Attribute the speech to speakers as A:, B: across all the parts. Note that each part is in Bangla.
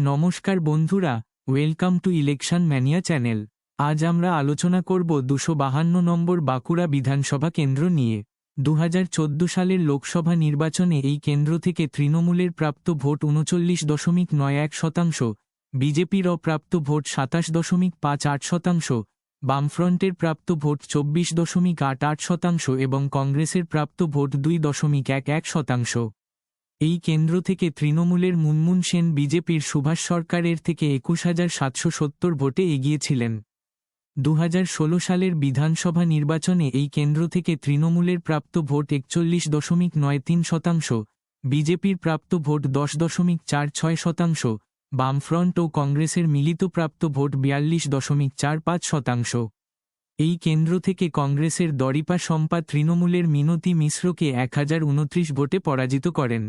A: নমস্কার বন্ধুরা, welcome to election mania channel. আজ আমরা আলোচনা করব 252 নম্বর বাঁকুড়া বিধানসভা কেন্দ্র নিয়ে। 2014 সালের লোকসভা নির্বাচনে এই কেন্দ্র থেকে তৃণমূলের প্রাপ্ত ভোট 39.91%, বিজেপির অপ্রাপ্ত ভোট 27.58%, বামফ্রন্টের প্রাপ্ত ভোট 24.88% এবং কংগ্রেসের প্রাপ্ত ভোট 2.11%। এই কেন্দ্র থেকে তৃণমূলের মুনমুন সেন বিজেপির সুভাষ সরকারের থেকে 21,770 ভোটে এগিয়েছিলেন। 2016 সালের বিধানসভা নির্বাচনে এই কেন্দ্র থেকে তৃণমূলের প্রাপ্ত ভোট 41.93%, বিজেপির প্রাপ্ত ভোট 10.46%, বামফ্রন্ট ও কংগ্রেসের মিলিত প্রাপ্ত ভোট 42.45%। এই কেন্দ্র থেকে কংগ্রেসের দরিপা শম্পা তৃণমূলের মিনতি মিশ্রকে 1029 ভোটে পরাজিত করেন।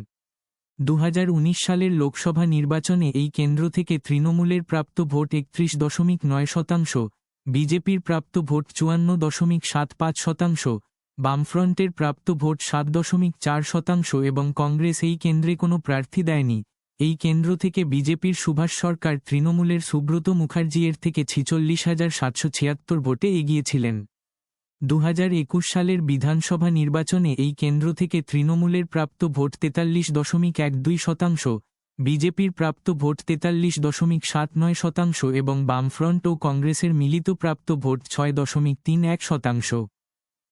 A: 2019 সালের লোকসভা নির্বাচনে এই কেন্দ্র থেকে তৃণমূলের প্রাপ্ত ভোট 31.9%, বিজেপির প্রাপ্ত ভোট 54.75%, বামফ্রন্টের প্রাপ্ত ভোট 7.4% এবং কংগ্রেস এই কেন্দ্রে কোনো প্রার্থী দেয়নি। এই কেন্দ্র থেকে বিজেপির সুভাষ সরকার তৃণমূলের সুব্রত মুখার্জির থেকে 46,776 ভোটে এগিয়েছিলেন। 2021 সালের বিধানসভা নির্বাচনে এই কেন্দ্র থেকে তৃণমূলের প্রাপ্ত ভোট 43.12%, বিজেপির প্রাপ্ত ভোট 43.79% এবং বামফ্রন্ট ও কংগ্রেসের মিলিত প্রাপ্ত ভোট 6.31%।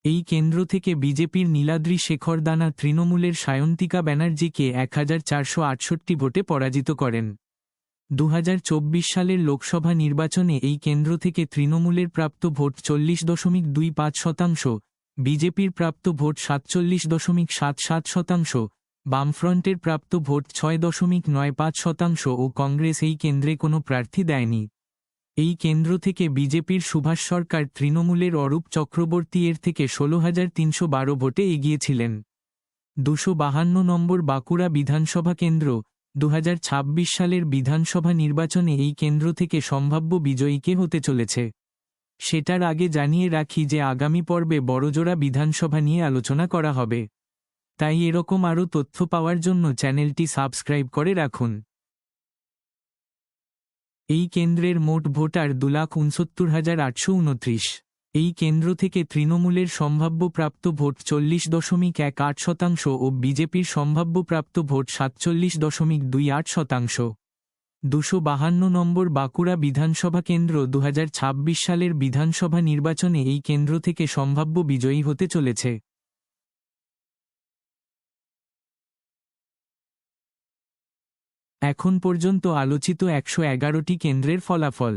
A: এই কেন্দ্র থেকে বিজেপির নীলাদ্রি শেখর দানা তৃণমূলের সায়ন্তিকা ব্যানার্জিকে 1,468 ভোটে পরাজিত করেন। 2024 সালের লোকসভা নির্বাচনে এই কেন্দ্র থেকে তৃণমূলের প্রাপ্ত ভোট 40.25%, বিজেপির প্রাপ্ত ভোট 47.77%, বামফ্রন্টের প্রাপ্ত ভোট 6.95% ও কংগ্রেস এই কেন্দ্রে কোনো প্রার্থী দেয়নি। এই কেন্দ্র থেকে বিজেপির সুভাষ সরকার তৃণমূলের অরূপ চক্রবর্তী এর থেকে 16,312 ভোটে এগিয়েছিলেন। 252 নম্বর বাঁকুড়া বিধানসভা কেন্দ্র। 2026 সালের বিধানসভা নির্বাচনে এই কেন্দ্র থেকে সম্ভাব্য বিজয়ী কে হতে চলেছে সেটার আগে জানিয়ে রাখি যে আগামী পর্বে বড়জোড়া বিধানসভা নিয়ে আলোচনা করা হবে, তাই এরকম আরও তথ্য পাওয়ার জন্য চ্যানেলটি সাবস্ক্রাইব করে রাখুন। এই কেন্দ্রের মোট ভোটার 2,69,829। এই কেন্দ্র থেকে তৃণমূলের সম্ভাব্য প্রাপ্ত ভোট 40.18% ও বিজেপির সম্ভাব্য প্রাপ্ত ভোট 47.28%। 252 নম্বর বাঁকুড়া বিধানসভা কেন্দ্র। 2026 সালের বিধানসভা নির্বাচনে এই কেন্দ্র থেকে সম্ভাব্য বিজয়ী হতে চলেছে এখন পর্যন্ত আলোচিত 111টি কেন্দ্রের ফলাফল।